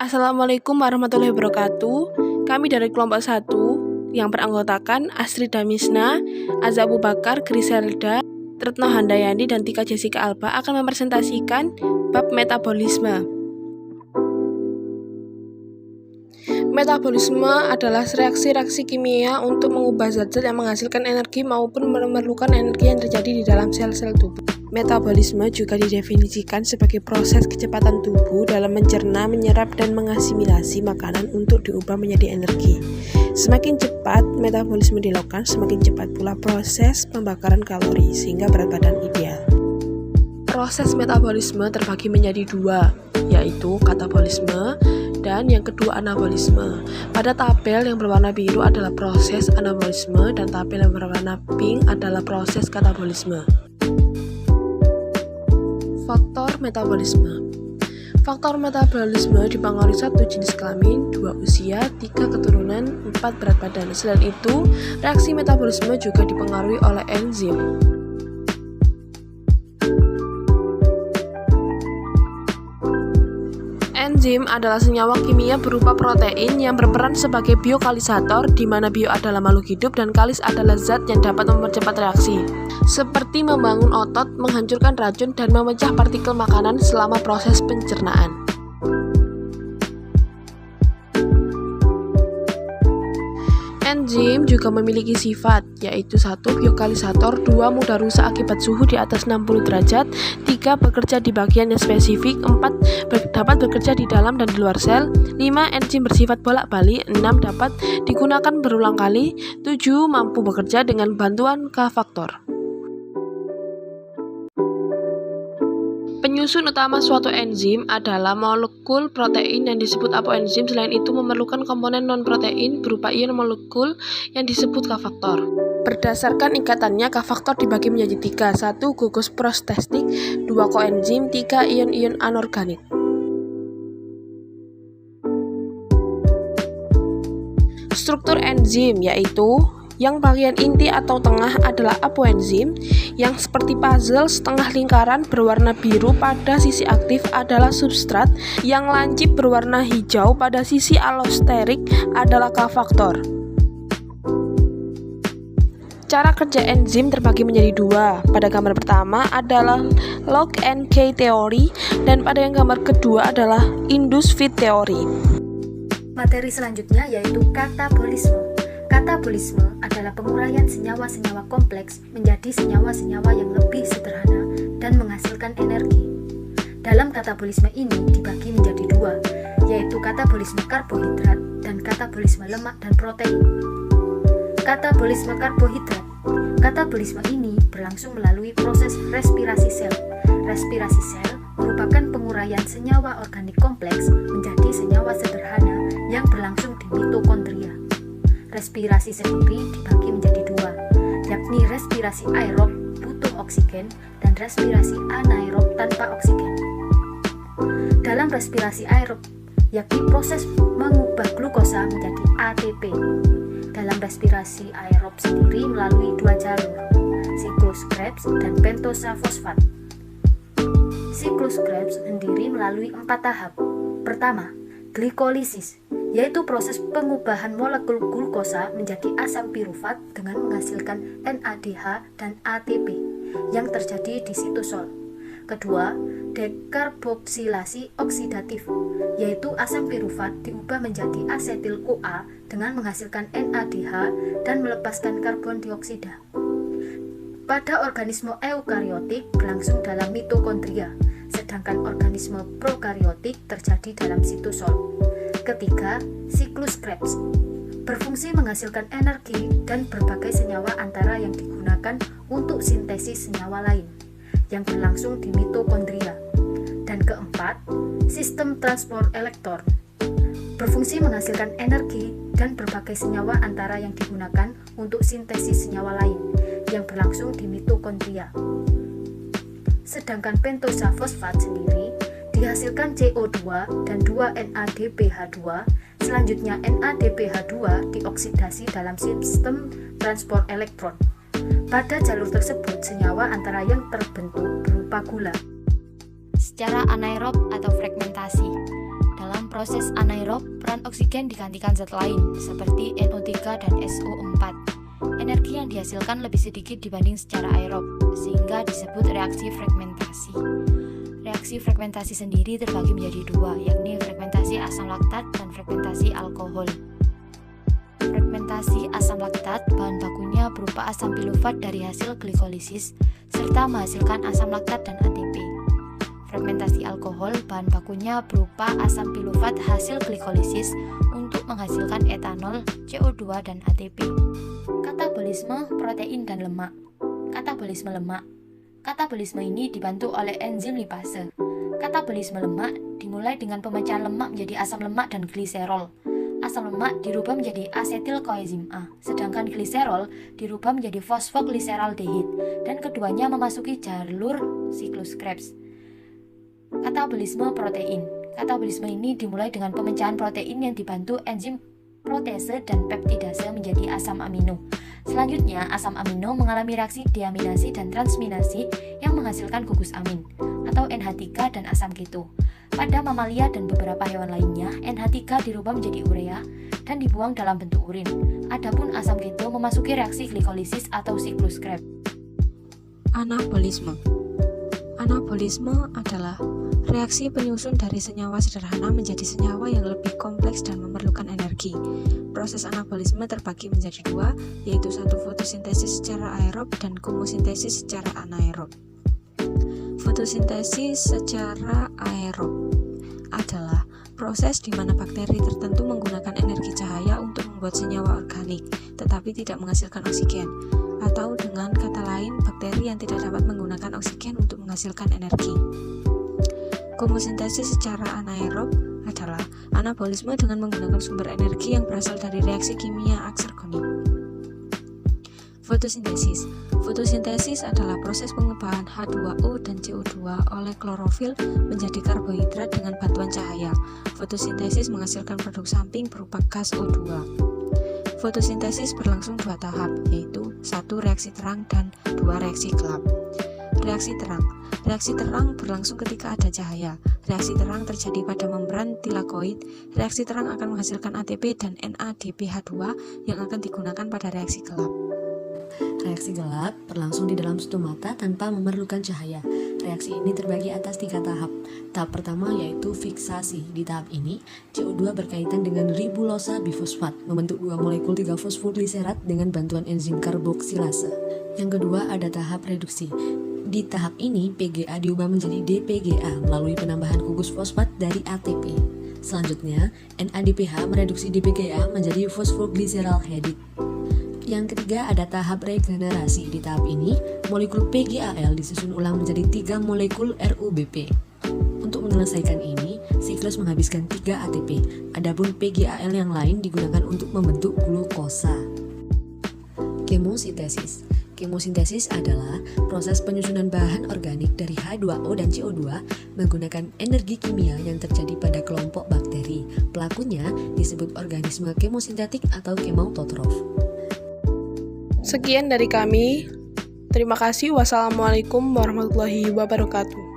Assalamualaikum warahmatullahi wabarakatuh. Kami dari kelompok 1 yang beranggotakan Astrid Damisna, Azza Abu Bakar, Griselda, Retno Handayani, dan Tika Jessica Alba akan mempresentasikan bab metabolisme. Metabolisme adalah reaksi-reaksi kimia untuk mengubah zat-zat yang menghasilkan energi maupun memerlukan energi yang terjadi di dalam sel-sel tubuh. Metabolisme juga didefinisikan sebagai proses kecepatan tubuh dalam mencerna, menyerap, dan mengasimilasi makanan untuk diubah menjadi energi. Semakin cepat metabolisme dilakukan, semakin cepat pula proses pembakaran kalori, sehingga berat badan ideal. Proses metabolisme terbagi menjadi dua, yaitu katabolisme dan yang kedua anabolisme. Pada tabel yang berwarna biru adalah proses anabolisme dan tabel yang berwarna pink adalah proses katabolisme. Faktor metabolisme. Faktor metabolisme dipengaruhi 1 jenis kelamin, 2 usia, 3 keturunan, 4 berat badan. Selain itu, reaksi metabolisme juga dipengaruhi oleh enzim. Enzim adalah senyawa kimia berupa protein yang berperan sebagai biokalisator, di mana bio adalah makhluk hidup dan kalis adalah zat yang dapat mempercepat reaksi, seperti membangun otot, menghancurkan racun, dan memecah partikel makanan selama proses pencernaan. Enzim juga memiliki sifat, yaitu 1. Biokalisator, 2. Mudah rusak akibat suhu di atas 60 derajat, 3. Bekerja di bagian yang spesifik, 4. Dapat bekerja di dalam dan di luar sel, 5. Enzim bersifat bolak-balik, 6. Dapat digunakan berulang kali, 7. Mampu bekerja dengan bantuan K-faktor. Penyusun utama suatu enzim adalah molekul protein yang disebut apoenzim. Selain itu memerlukan komponen non-protein berupa ion molekul yang disebut K-faktor. Berdasarkan ikatannya, K-faktor dibagi menjadi 3. 1. Gugus prostetik, 2. koenzim, 3. ion-ion anorganik. Struktur enzim yaitu yang bagian inti atau tengah adalah apoenzim, yang seperti puzzle setengah lingkaran berwarna biru pada sisi aktif adalah substrat, yang lancip berwarna hijau pada sisi alosterik adalah K-faktor. Cara kerja enzim terbagi menjadi 2. Pada gambar pertama adalah lock and key teori, dan pada yang gambar kedua adalah induced feed teori. Materi selanjutnya yaitu katabolisme. Katabolisme adalah penguraian senyawa-senyawa kompleks menjadi senyawa-senyawa yang lebih sederhana dan menghasilkan energi. Dalam katabolisme ini dibagi menjadi 2, yaitu katabolisme karbohidrat dan katabolisme lemak dan protein. Katabolisme karbohidrat. Katabolisme ini berlangsung melalui proses respirasi sel. Respirasi sel merupakan penguraian senyawa organik kompleks menjadi senyawa sederhana yang berlangsung di mitokondria. Respirasi sendiri dibagi menjadi 2, yakni respirasi aerob butuh oksigen dan respirasi anaerob tanpa oksigen. Dalam respirasi aerob, yakni proses mengubah glukosa menjadi ATP. Dalam respirasi aerob sendiri melalui 2 jalur, siklus Krebs dan pentosa fosfat. Siklus Krebs sendiri melalui 4 tahap. Pertama, glikolisis, yaitu proses pengubahan molekul glukosa menjadi asam pirufat dengan menghasilkan NADH dan ATP yang terjadi di sitosol. Kedua, dekarboksilasi oksidatif, yaitu asam pirufat diubah menjadi asetil-CoA dengan menghasilkan NADH dan melepaskan karbon dioksida. Pada organisme eukariotik berlangsung dalam mitokondria, sedangkan organisme prokariotik terjadi dalam sitosol. Ketiga, siklus Krebs berfungsi menghasilkan energi dan berbagai senyawa antara yang digunakan untuk sintesis senyawa lain yang berlangsung di mitokondria. Dan keempat, sistem transport elektron berfungsi menghasilkan energi dan berbagai senyawa antara yang digunakan untuk sintesis senyawa lain yang berlangsung di mitokondria. Sedangkan pentosa fosfat sendiri dihasilkan CO2 dan 2 NADPH2. Selanjutnya NADPH2 dioksidasi dalam sistem transport elektron. Pada jalur tersebut senyawa antara yang terbentuk berupa gula. Secara anaerob atau fragmentasi, dalam proses anaerob, peran oksigen digantikan zat lain seperti NO3 dan SO4. Energi yang dihasilkan lebih sedikit dibanding secara aerob, sehingga disebut reaksi fragmentasi. Reaksi fragmentasi sendiri terbagi menjadi dua, yakni fragmentasi asam laktat dan fragmentasi alkohol. Fragmentasi asam laktat, bahan bakunya berupa asam pilufat dari hasil glikolisis, serta menghasilkan asam laktat dan ATP. Fragmentasi alkohol, bahan bakunya berupa asam pilufat hasil glikolisis untuk menghasilkan etanol, CO2, dan ATP. Katabolisme protein dan lemak. Katabolisme lemak. Katabolisme ini dibantu oleh enzim lipase. Katabolisme lemak dimulai dengan pemecahan lemak menjadi asam lemak dan gliserol. Asam lemak dirubah menjadi asetil koenzim A, sedangkan gliserol dirubah menjadi fosfoglyceraldehid, dan keduanya memasuki jalur siklus Krebs. Katabolisme protein. Katabolisme ini dimulai dengan pemecahan protein yang dibantu enzim protase dan peptidase menjadi asam amino. Selanjutnya, asam amino mengalami reaksi deaminasi dan transminasi yang menghasilkan gugus amin atau NH3 dan asam keto. Pada mamalia dan beberapa hewan lainnya, NH3 dirubah menjadi urea dan dibuang dalam bentuk urin. Adapun asam keto memasuki reaksi glikolisis atau siklus Krebs. Anabolisme. Anabolisme adalah reaksi penyusun dari senyawa sederhana menjadi senyawa yang lebih kompleks dan memerlukan energi. Proses anabolisme terbagi menjadi dua, yaitu satu fotosintesis secara aerob dan komosintesis secara anaerob. Fotosintesis secara aerob adalah proses di mana bakteri tertentu menggunakan energi cahaya untuk membuat senyawa organik, tetapi tidak menghasilkan oksigen. Atau dengan kata lain, bakteri yang tidak dapat menggunakan oksigen untuk menghasilkan energi. Komosintesis secara anaerob adalah anabolisme dengan menggunakan sumber energi yang berasal dari reaksi kimia eksergonik. Fotosintesis. Fotosintesis adalah proses pengubahan H2O dan CO2 oleh klorofil menjadi karbohidrat dengan bantuan cahaya. Fotosintesis menghasilkan produk samping berupa gas O2. Fotosintesis berlangsung dua tahap, yaitu satu reaksi terang dan dua reaksi gelap. Reaksi terang. Reaksi terang berlangsung ketika ada cahaya. Reaksi terang terjadi pada membran tilakoid. Reaksi terang akan menghasilkan ATP dan NADPH2 yang akan digunakan pada reaksi gelap. Reaksi gelap berlangsung di dalam stomata tanpa memerlukan cahaya. Reaksi ini terbagi atas 3 tahap. Tahap pertama yaitu fiksasi. Di tahap ini, CO2 berkaitan dengan ribulosa bifosfat, membentuk 2 molekul 3-fosfogliserat dengan bantuan enzim karboksilase. Yang kedua ada tahap reduksi. Di tahap ini, PGA diubah menjadi DPGA melalui penambahan gugus fosfat dari ATP. Selanjutnya, NADPH mereduksi DPGA menjadi fosfoglyceraldehyde. Yang ketiga ada tahap regenerasi. Di tahap ini, molekul PGAL disusun ulang menjadi 3 molekul RUBP. Untuk menyelesaikan ini, siklus menghabiskan 3 ATP. Adapun PGAL yang lain digunakan untuk membentuk glukosa. Kemosintesis. Kemosintesis adalah proses penyusunan bahan organik dari H2O dan CO2 menggunakan energi kimia yang terjadi pada kelompok bakteri. Pelakunya disebut organisme kemosintetik atau kemoautotrof. Sekian dari kami. Terima kasih. Wassalamualaikum warahmatullahi wabarakatuh.